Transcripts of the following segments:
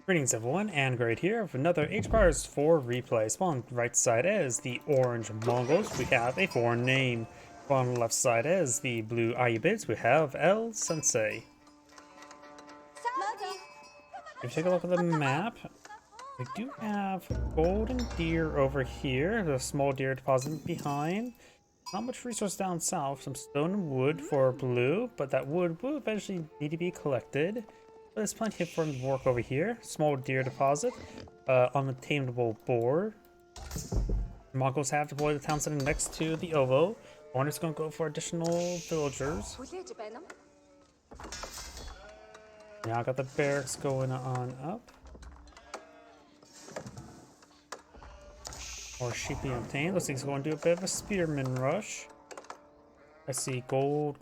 Greetings everyone, and Great here with another H-Bars 4 replay. So on the right side is the orange Mongols, we have a foreign name. On the left side is the blue Ayyubids, we have Sensei. If you take a look at the map, we do have golden deer over here, a small deer deposit behind. Not much resource down south, some stone and wood for blue, but that wood will eventually need to be collected. But there's plenty of work over here. Small deer deposit, unattainable boar. The Mongols have deployed the town center next to the Ovo. Warner's gonna go for additional villagers. Now I got the barracks going on up. More sheep being obtained. Looks like he's going to do a bit of a spearman rush. I see gold,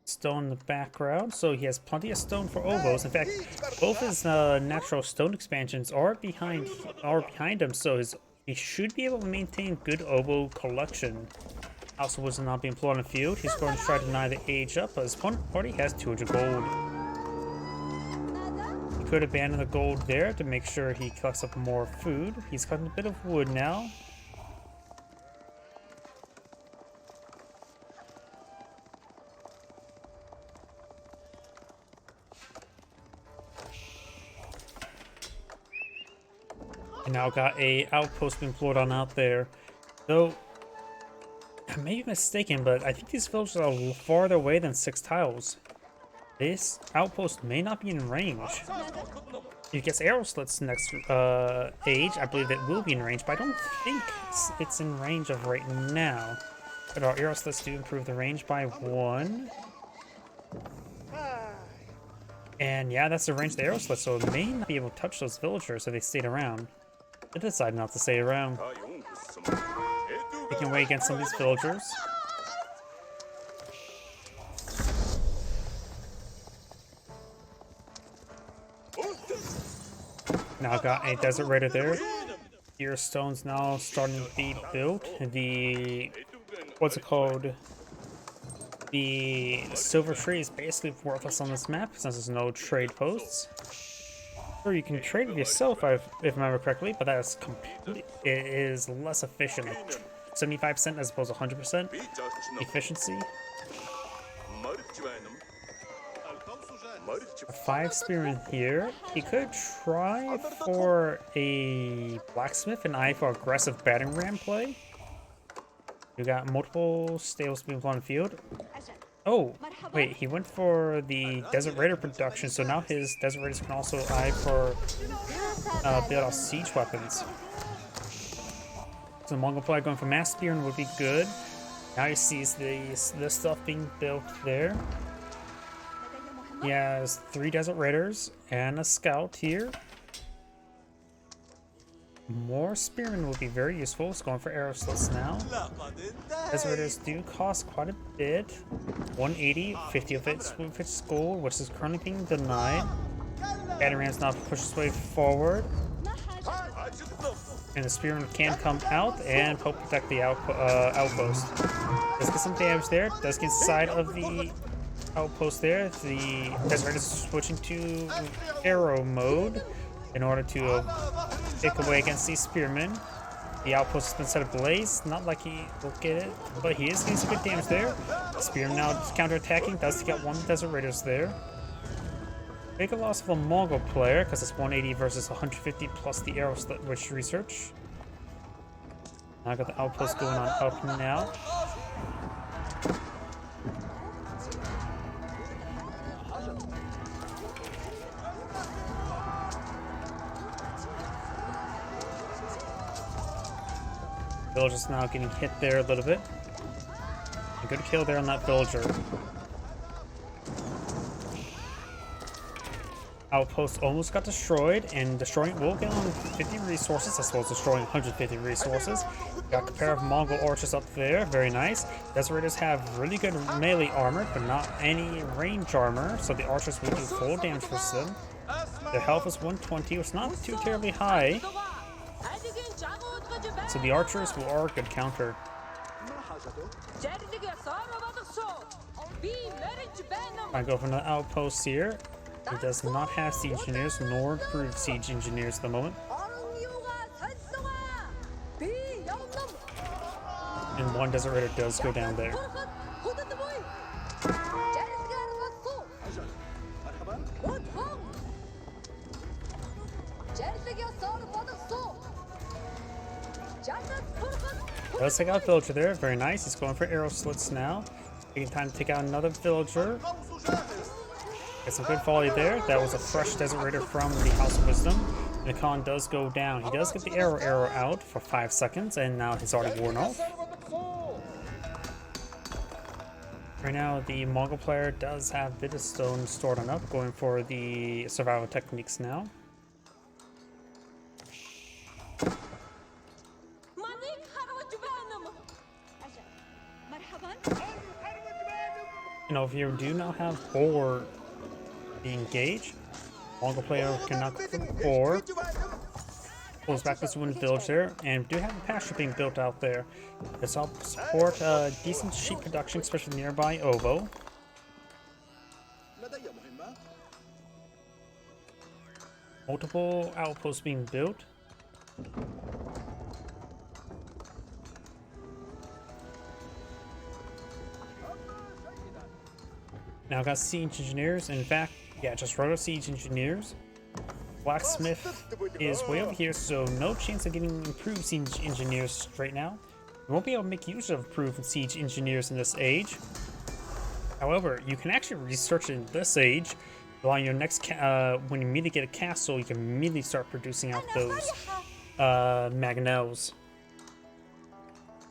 stone in the background, so he has plenty of stone for ovos. In fact, both his natural stone expansions are behind him, so he should be able to maintain good ovo collection. Also was not being employed on the field. He's going to try to deny the age up, but his opponent already has 200 gold. He could abandon the gold there to make sure he collects up more food. He's cutting a bit of wood now. And now got a outpost being employed on out there. Though, I may be mistaken, but I think these villages are farther away than 6 tiles. This outpost may not be in range. If it gets arrow slits next age, I believe it will be in range, but I don't think it's in range of right now. But our arrow slits do improve the range by 1. And yeah, that's the range of the arrow slits, so it may not be able to touch those villagers if they stayed around. They decided not to stay around. Taking away against some of these villagers. Now got a desert raider there. Here stone's now starting to be built. The what's it called? The silver tree is basically worthless on this map since there's no trade posts. Or you can trade with yourself if I remember correctly, but that is it is less efficient. 75% as opposed to 100% efficiency. A 5 spearmen here. He could try for a blacksmith and eye for aggressive battering ram play. You got multiple stables being put on the field. Oh, wait, he went for the Desert Raider production, so now his Desert Raiders can also eye for build out siege weapons. So Mongol player going for mass spearman would be good. Now he sees this stuff being built there. He has 3 Desert Raiders and a scout here. More spearmen would be very useful. It's going for arrow slits now. Desert Raiders do cost quite a bit. 180, 50 of it's gold, which is currently being denied. Batarang's now pushed his way forward. And the spearman can come out and help protect the outpost. Does get some damage there. Does get inside of the outpost there. The Desert Raiders switching to arrow mode in order to take away against these spearmen. The outpost has been set ablaze. Not like he will get it, but he is getting some good damage there. Spearman now counter-attacking. Does get 1 Desert Raiders there. Big loss of a Mongol player because it's 180 versus 150 plus the arrow slit witch research. Now I got the outpost going on up now. Villager's now getting hit there a little bit. A good kill there on that villager. Outpost almost got destroyed, and destroying will get on 50 resources, as well as destroying 150 resources. Got a pair of Mongol archers up there, very nice. Desert Raiders have really good melee armor, but not any range armor, so the archers will do full damage for them. Their health is 120, which is not too terribly high. So the archers are a good counter. I go for another outpost here. It does not have siege engineers nor improved siege engineers at the moment. And one desert raider does go down there. Let's take out a villager there. Very nice. He's going for arrow slits now. Taking time to take out another villager. Get some good volley there. That was a fresh desert raider from the House of Wisdom. And the Khan does go down. He does get the arrow out for 5 seconds, and now he's already worn off. Right now, the Mongol player does have bit of stone stored on up, going for the survival techniques now. You know, if you do not have boar being engaged, Mongol player cannot go for boar. Pulls back this one village there, and do have a pasture being built out there. This helps support decent sheep production, especially nearby Ovo. Multiple outposts being built. Now got siege engineers. In fact, yeah, just wrote out siege engineers. Blacksmith is way over here, so no chance of getting improved siege engineers right now. You won't be able to make use of improved siege engineers in this age. However, you can actually research in this age. On your next, when you immediately get a castle, you can immediately start producing out those Magnels.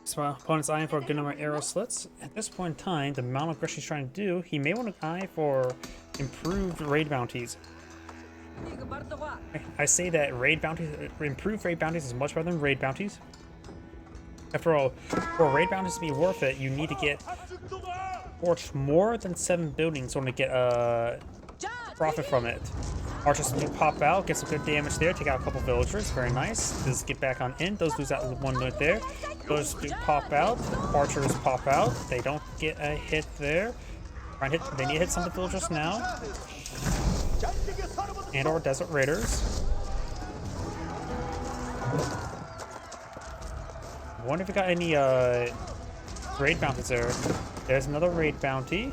So opponent's eyeing for a good number of arrow slits. At this point in time, the amount of aggression he's trying to do, he may want to eye for improved raid bounties. I say that raid bounties, improved raid bounties is much better than raid bounties. After all, for raid bounties to be worth it, you need to get forged more than 7 buildings in order to get a profit from it. Archers do pop out, get some good damage there, take out a couple villagers, very nice. Does get back on in, those lose out one note there. Those do pop out, archers pop out, they don't get a hit there. They need to hit some of the villagers now. And or desert raiders. I wonder if we got any raid bounties there. There's another raid bounty.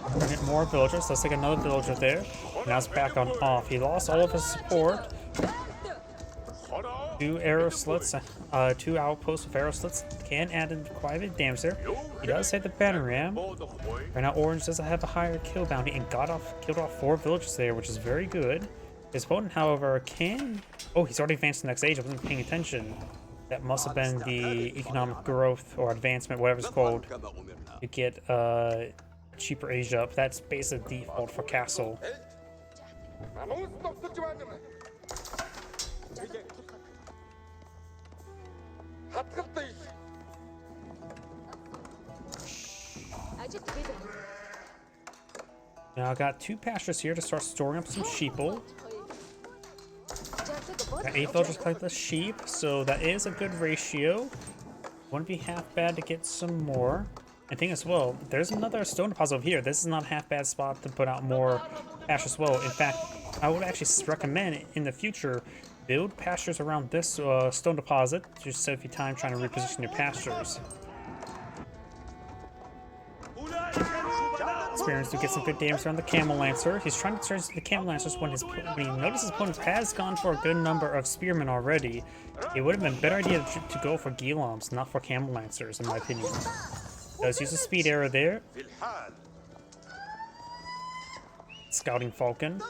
We're gonna get more villagers. Let's take another villager there. Now it's back on off. He lost all of his support. 2 arrow slits, 2 outposts with arrow slits can add in quite a bit of damage there. He does hit the banner ram. Right now, Orange doesn't have a higher kill bounty and killed off 4 villagers there, which is very good. His opponent, however, can. Oh, he's already advanced to the next age. I wasn't paying attention. That must have been the economic growth or advancement, whatever it's called, to get a cheaper age up. That's basically default for castle. Now I got 2 pastures here to start storing up some sheeple. Got 8 villagers collect the sheep, so that is a good ratio. Wouldn't be half bad to get some more. I think as well, there's another stone deposit over here. This is not a half bad spot to put out more pastures as well. In fact, I would actually recommend in the future build pastures around this stone deposit, just save you time trying to reposition your pastures. Experience to get some good damage around the Camel Lancer. He's trying to turn the Camel Lancers when he notices his opponent has gone for a good number of Spearmen already. It would have been a better idea to go for Giloms, not for Camel Lancers, in my opinion. Does use a speed arrow there. Scouting Falcon.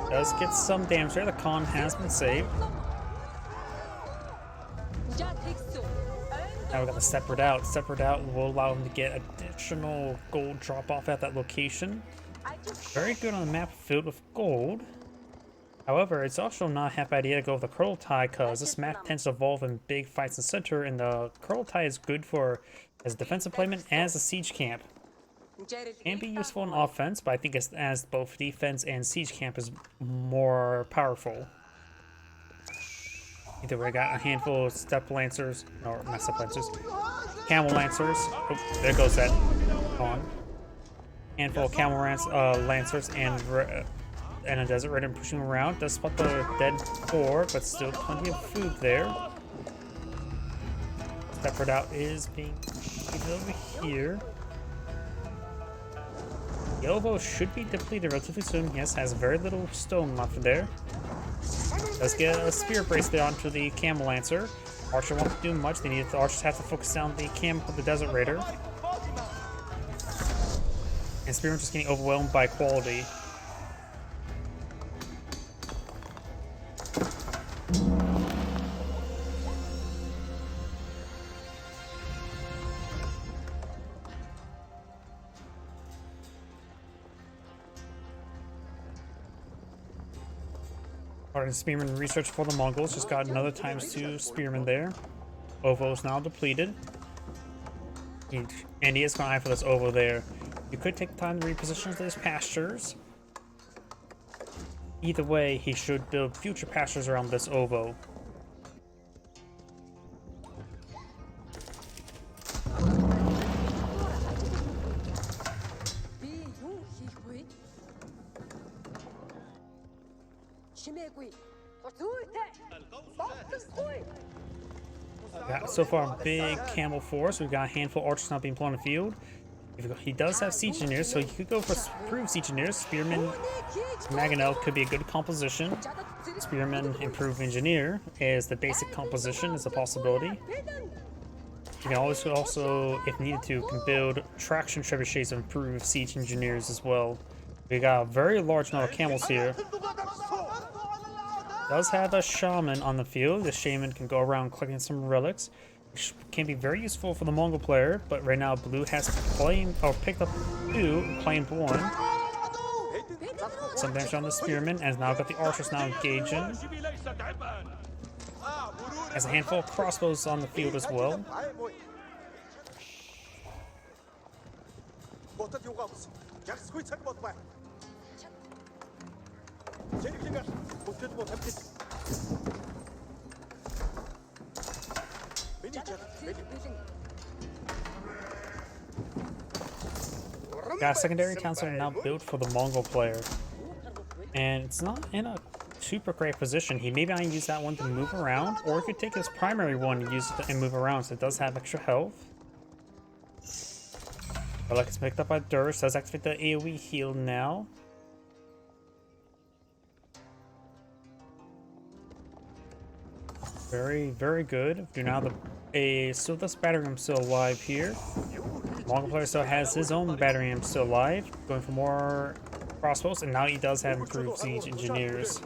Does get some damage there. The Khan has been saved. Now we got the Separate Out. Separate Out will allow him to get additional gold drop off at that location. Very good on the map filled with gold. However, it's also not a half bad idea to go with the Kurultai, because this map tends to evolve in big fights in the center, and the Kurultai is good for as a defensive placement as a siege camp. Can be useful in offense, but I think as both defense and siege camp is more powerful. Either way, I got a handful of step lancers, or not step lancers, camel lancers. Oh, there goes that on. Handful of camel lancers and a desert raider pushing around. Does spot the dead boar, but still plenty of food there. Step out is being eaten over here. The oboe should be depleted relatively soon. Yes, has very little stone left there. Let's get a spear bracelet onto the camel lancer. Archer won't do much. The archers have to focus down the desert raider. And spearmen just getting overwhelmed by quality. Starting spearman research for the Mongols. Just got another ×2 spearman there. Ovo is now depleted. And he is going to eye for this Ovo there. You could take time to reposition his pastures. Either way, he should build future pastures around this Ovo. Got so far a big camel force. We've got a handful of archers not being put on the field. He does have siege engineers, so you could go for improved siege engineers. Spearman Mangonel could be a good composition. Spearman improved engineer is the basic composition is a possibility. You can always also, if needed to, can build traction trebuchets of improved siege engineers as well. We got a very large number of camels here. Does have a shaman on the field. The shaman can go around collecting some relics, which can be very useful for the Mongol player, but right now Blue has picked up 2, claimed 1. Some damage on the spearman, and has now got the archers now engaging. Has a handful of crossbows on the field as well. Got a secondary town center now built for the Mongol player. And it's not in a super great position. He may not use that one to move around, or he could take his primary one and use it and move around, so it does have extra health. But like it's picked up by Durst, does activate the AoE heal now. Very, very good. Do now still this battery ram still alive here. Mongol player still has his own battery ram still alive, going for more crossbows, and now he does have improved siege engineers.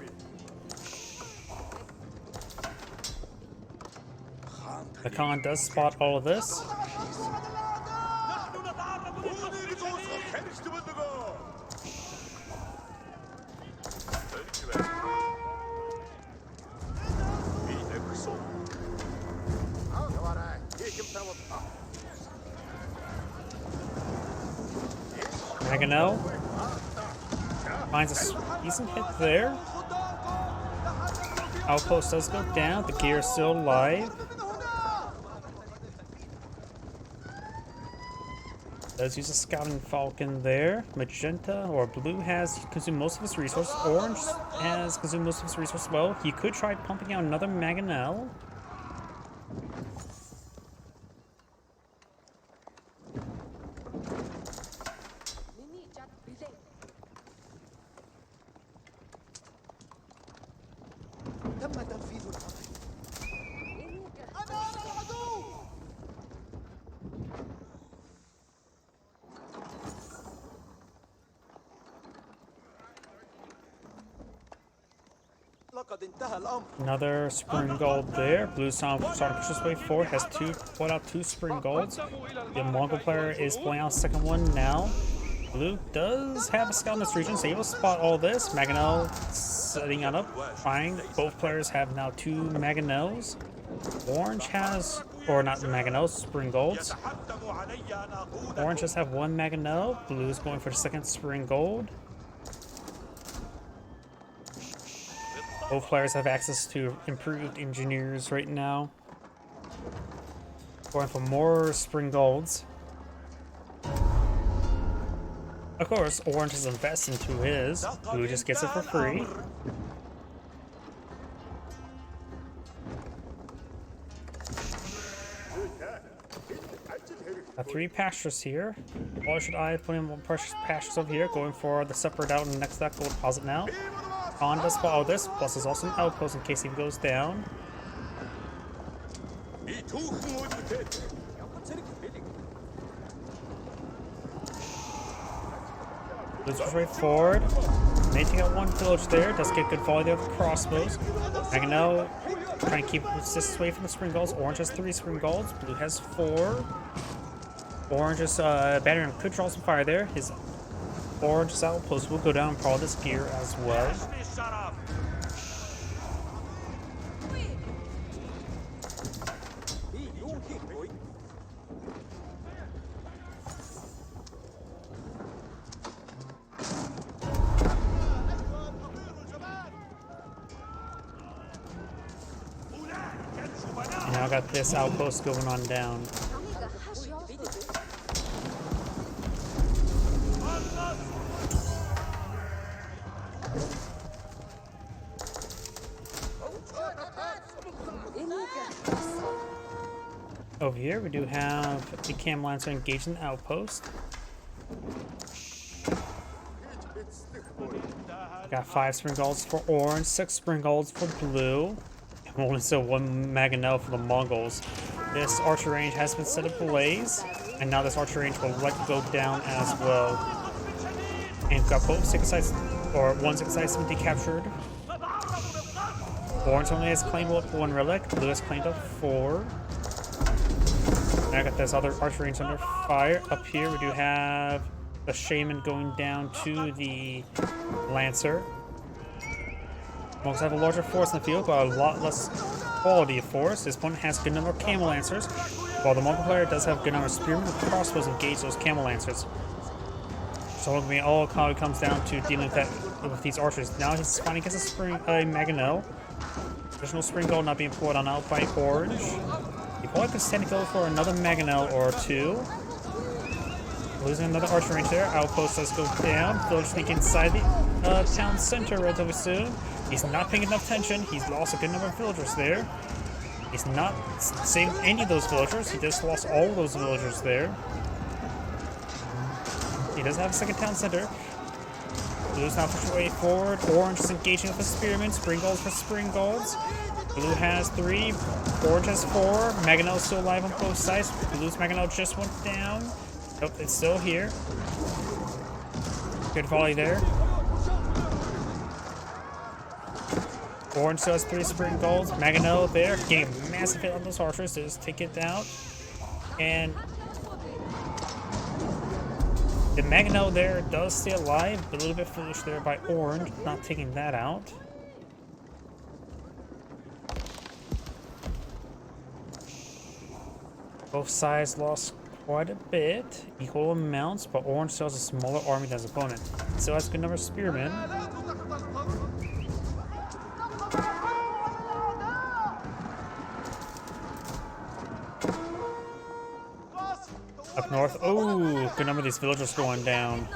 The Khan does spot all of this. Mangonel finds a decent hit there. Outpost does go down. The gear is still alive. Does use a scouting falcon there. Magenta or blue has consumed most of his resources. Orange has consumed most of his resources as well. He could try pumping out another Mangonel. Another spring gold there. Blue's starting to push his way forward. Has put out 2 spring golds. The Mongol player is pulling out a second one now. Blue does have a scout in this region, so he will spot all this. Mangonel setting it up, trying. Both players have now 2 Mangonels. Orange has, or not Mangonels, spring golds. Orange just have 1 Mangonel. Blue's going for the second spring gold. Both players have access to improved engineers right now. Going for more spring golds. Of course, Orange is invested into his, who just gets it for free. Got 3 pastures here. Why should I put in more pastures over here? Going for the separate out in the next stack. Go deposit now. On does follow this. Plus, there's also an outpost in case he goes down. Looks straightforward. May take out 1 village there. Does get good volley there with crossbows. Magano trying to keep distance away from the spring golds. Orange has 3 spring golds. Blue has 4. Orange's banner could draw some fire there. His Orange's outpost will go down and probably this gear as well. And now I got this outpost going on down. Over here, we do have the Cam Lancer engaged in the outpost. Got 5 spring golds for Orange, 6 spring golds for Blue, and only still 1 Mangonel for the Mongols. This archer range has been set ablaze, and now this archer range will likely go down as well. And we've got both 6 sites, or 1 6 sites to be decaptured. Orange only has claimed up 1 relic, Blue has claimed up 4. Now I got this other archer range under fire. Up here we do have the Shaman going down to the Lancer. Mongols have a larger force in the field, but a lot less quality of force. This opponent has a good number of Camel Lancers, while the Mongol player does have a good number of Spearmen and crossbows engage those Camel Lancers. So it all comes down to dealing with these archers. Now he's finally gets a Mangonel. There's no spring gold not being poured on out by Orange. He probably could stand to go for another Mangonel or 2. Losing another archer range there. Outpost does go down. Village sneak inside the town center relatively soon. He's not paying enough attention. He's lost a good number of villagers there. He's not saved any of those villagers. He just lost all of those villagers there. He does have a second town center. Blue's now pushing way forward. Orange is engaging with the spearmen. Spring golds for spring golds. Blue has 3. Orange has 4. Mangonel's still alive on both sides. Blue's Mangonel just went down. Nope, it's still here. Good volley there. Orange still has 3 spring golds. Mangonel there, getting a massive hit on those archers to just take it out. And the Mangonel there does stay alive, but a little bit foolish there by Orange, not taking that out. Both sides lost quite a bit, equal amounts, but Orange still has a smaller army than his opponent. Still has a good number of spearmen. Up north, oh, good number of these villagers going down.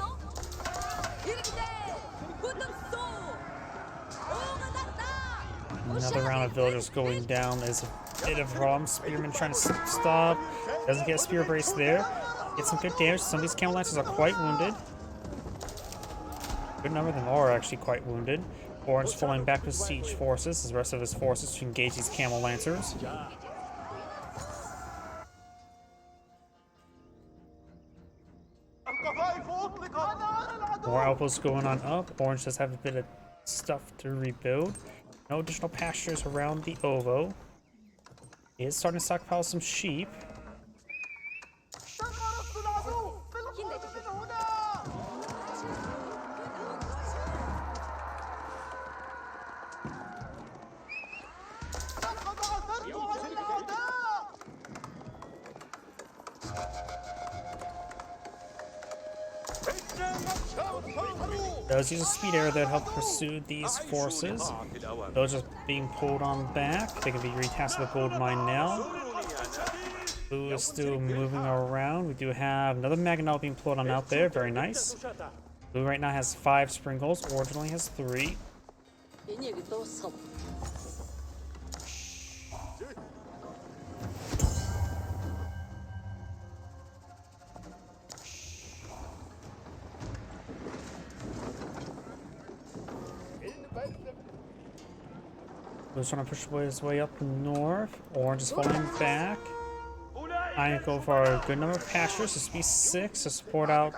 Another round of villagers going down. There's a bit of problem. Spearman trying to stop. Doesn't get a spear brace there. Gets some good damage. Some of these Camel Lancers are quite wounded. Good number of them are actually quite wounded. Orange falling back with siege forces. The rest of his forces to engage these Camel Lancers. More outposts going on up. Orange does have a bit of stuff to rebuild. No additional pastures around the Ovo. He is starting to stockpile some sheep. Does use a speed arrow that help pursue these forces. Those just being pulled on back. They can be retasked to the gold mine now. Blue is still moving around. We do have another Magnet being pulled on out there. Very nice. Blue right now has 5 spring golds. Orange only has 3. Blue's trying to push his way up north. Orange is falling back. I go for a good number of pastures. This be 6 to support out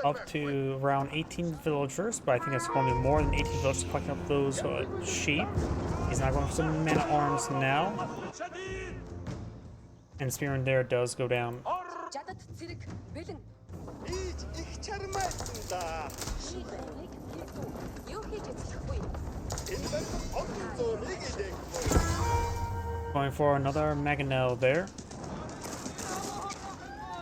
up to around 18 villagers, but I think it's going to be more than 18 villagers collecting up those sheep. He's not going for some men at arms now. And Spearman there does go down. Going for another Mangonel there.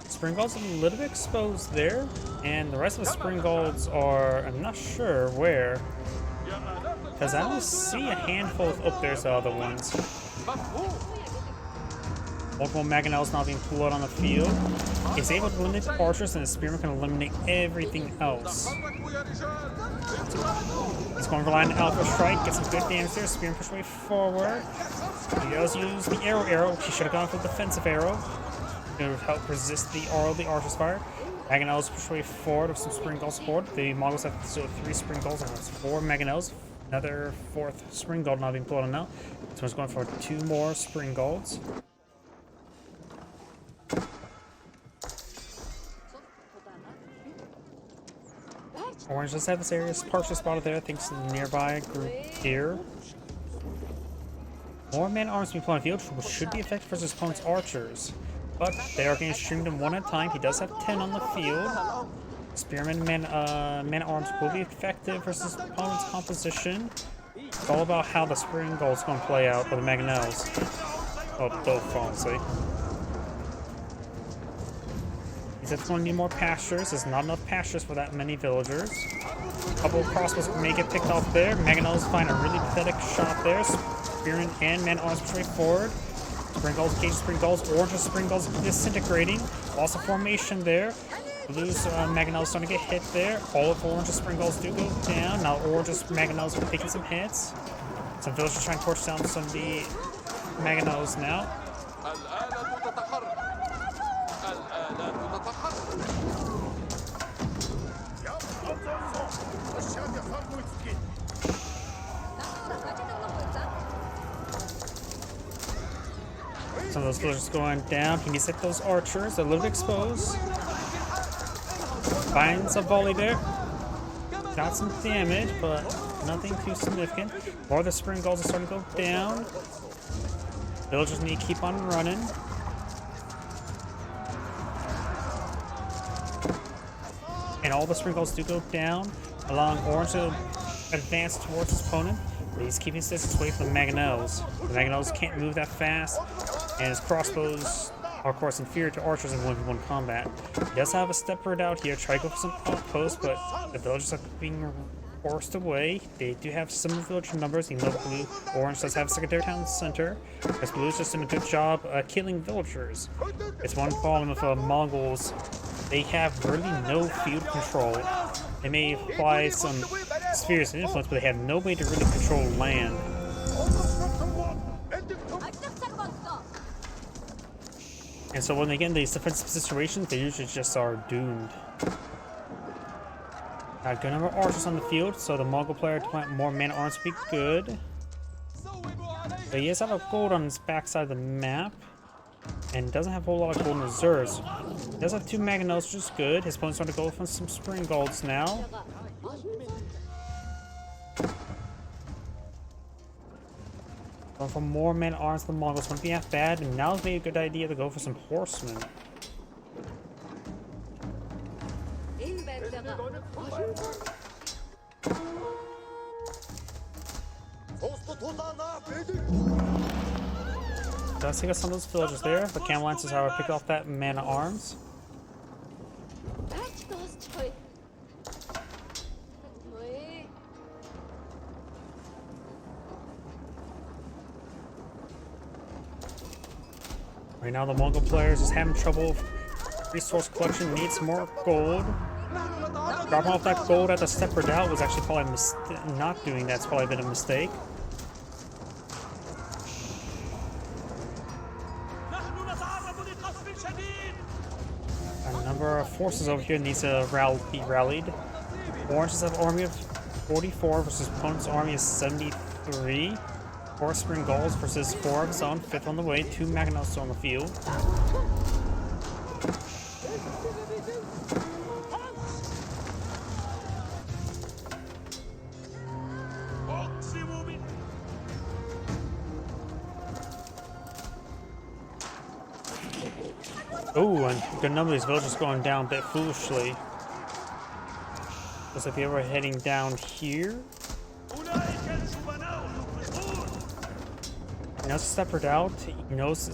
Springalds a little bit exposed there, and the rest of the Springalds are, I'm not sure where, because I don't see a handful of, oh, there's the other ones. Multiple Mangonels now being pulled out on the field. He's able to eliminate the archers, and the Spearman can eliminate everything else. He's going for line Alpha Strike, gets some good damage there. Spearman push way forward. He does use the arrow. He should have gone for the defensive arrow to help resist the archer's fire. Mangonels push way forward with some spring gold support. The Mongols have still 3 spring golds and has 4 Mangonels. Another 4th spring gold now being pulled on now. So he's going for 2 more spring golds. Orange does have this area partially spotted there, thanks to the nearby group here. More man arms being put on the field, which should be effective for his opponent's archers. But they are getting streamed in one at a time. He does have 10 on the field. Spearman man arms will be effective versus his opponent's composition. It's all about how the spring gold is going to play out for the Mangonels. Oh, both, honestly. He said it's going to need more pastures. There's not enough pastures for that many villagers. A couple of crossbows may get picked off there. Mangonels find a really pathetic shot there. Spearman and man arms straight forward. Spring golds, cage spring golds, orange spring golds disintegrating. Loss of formation there. Blue's Mangonels starting to get hit there. All of orange's spring golds do go down. Now orange's Mangonels are taking some hits. Some villagers trying to torch down some of the Mangonels now. Some of those villagers going down. He needs to hit those archers. They're a little bit exposed. Finds a volley there. Got some damage, but nothing too significant. More of the spring golds are starting to go down. Villagers need to keep on running. And all the spring golds do go down, allowing orange to advance towards his opponent. But he's keeping his distance away from the Mangonels. The Mangonels can't move that fast, and his crossbows are, of course, inferior to archers in 1v1 combat. He does have a stepper out here, try to go for some outposts, but the villagers are being forced away. They do have some villager numbers, even though blue, orange does have a secondary town center, because blue's just doing a good job killing villagers. It's one problem with Mongols. They have really no field control. They may apply some spheres of influence, but they have no way to really control land. And so when they get in these defensive situations, they usually just are doomed. Got a good number of archers on the field, so the Mongol player to plant more man arms would be good. But he does have a gold on his backside of the map, and doesn't have a whole lot of gold in reserves. He does have 2 Mangonels, which is good. His opponent's starting to go for some spring golds now. Going for more men arms than the Mongols wouldn't be half bad, and now it's maybe a good idea to go for some horsemen. Does take us some of those villagers there, but Camel Lances, however, pick off that man at arms. Right now the Mongol player is just having trouble with resource collection, needs more gold. Dropping off that gold at the step out was actually probably not doing that's probably been a mistake. A number of forces over here needs to be rallied. Oranges have an army of 44 versus opponent's army is 73. 4 Spring Gulls versus 4 of his own, 5th on the way, 2 Magnos on the field. Oh, and a good number of these villagers going down a bit foolishly. Looks like they were heading down here. He knows to separate out. He knows he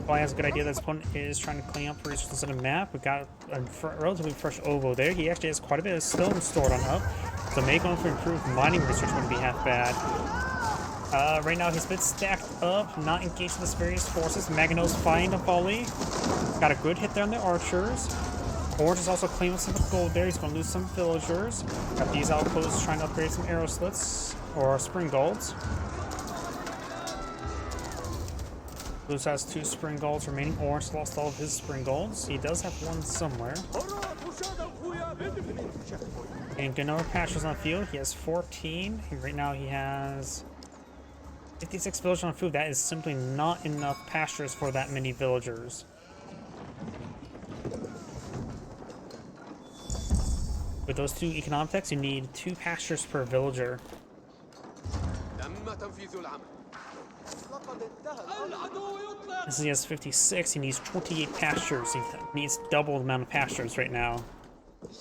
probably has a good idea that his opponent is trying to clean up resources on the map. We got a relatively fresh Ovo there. He actually has quite a bit of stone stored on up. So maybe going for improved mining research wouldn't be half bad. Right now he's a bit stacked up, not engaged with his various forces. Magnos fighting the volley. Got a good hit there on the archers. Orange is also claiming some gold there. He's going to lose some villagers. Got these outposts trying to upgrade some arrow slits or spring golds. Blue has 2 spring golds remaining. Orange lost all of his spring golds. He does have one somewhere. And good number of pastures on the field. He has 14. And right now he has 56 villagers on food. That is simply not enough pastures for that many villagers. With those 2 economic techs, you need 2 pastures per villager. Since he has 56, he needs 28 pastures. He needs double the amount of pastures right now. Of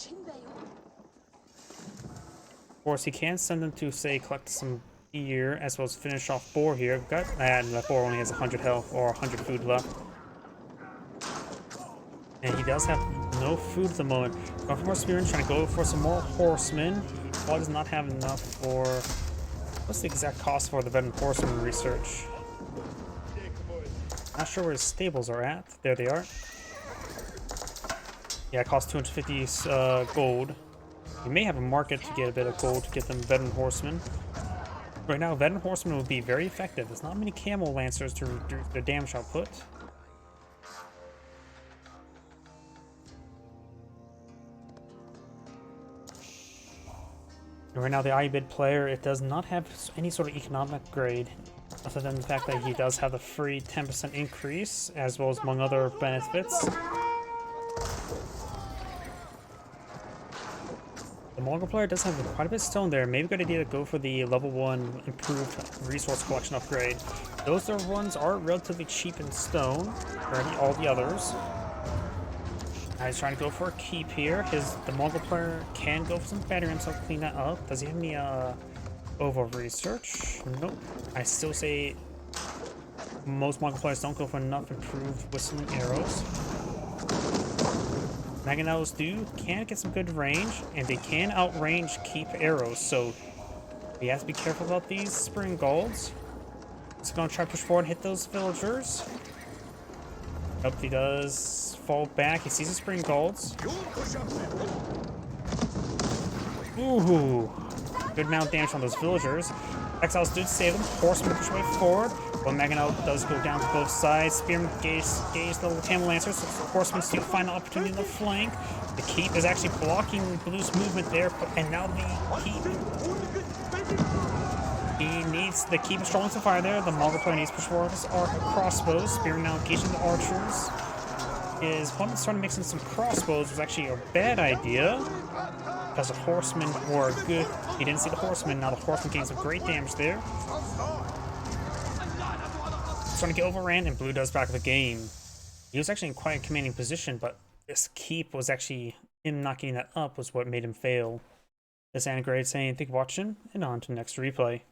course, he can send them to, say, collect some beer, as well as finish off Boar here. And that Boar only has 100 health or 100 food left. And he does have no food at the moment. Going for more spearmen, trying to go for some more horsemen. He probably does not have enough for... What's the exact cost for the veteran horseman research? Not sure where his stables are at. There they are. Yeah, it costs 250 gold. You may have a market to get a bit of gold to get them veteran horsemen. Right now, veteran horsemen would be very effective. There's not many camel lancers to reduce their damage output. And right now, the Ayyubid player, it does not have any sort of economic grade, other than the fact that he does have the free 10% increase, as well as among other benefits. The Mongol player does have quite a bit of stone there. Maybe a good idea to go for the level 1 improved resource collection upgrade. Those ones are relatively cheap in stone, compared to all the others. He's trying to go for a keep here. The Mongol player can go for some veterans, so clean that up. Does he have any over research? Nope. I still say most Mongol players don't go for enough improved whistling arrows. Magnos can get some good range, and they can outrange keep arrows, so he has to be careful about these spring golds. He's going to try to push forward and hit those villagers. Nope, he does fall back. He sees the spring golds. Ooh, good amount of damage on those villagers. Exiles do save them. Horsemen push way forward. But Magno does go down to both sides. Spearmen gauge the little camel lancers. So horsemen still find an opportunity in the flank. The keep is actually blocking Blue's movement there. And now the keep. He needs the keep strong to fire there. The Mongol player needs to push forward his crossbows. Spearmen now engaging the archers. His opponent started mixing some crossbows, was actually a bad idea. Because the horsemen were good. He didn't see the horsemen. Now the horsemen gained some great damage there. Trying to get overran, and Blue does back the game. He was actually in quite a commanding position, but this keep was actually him not getting that up was what made him fail. This Anagrade saying, thank you for watching, and on to the next replay.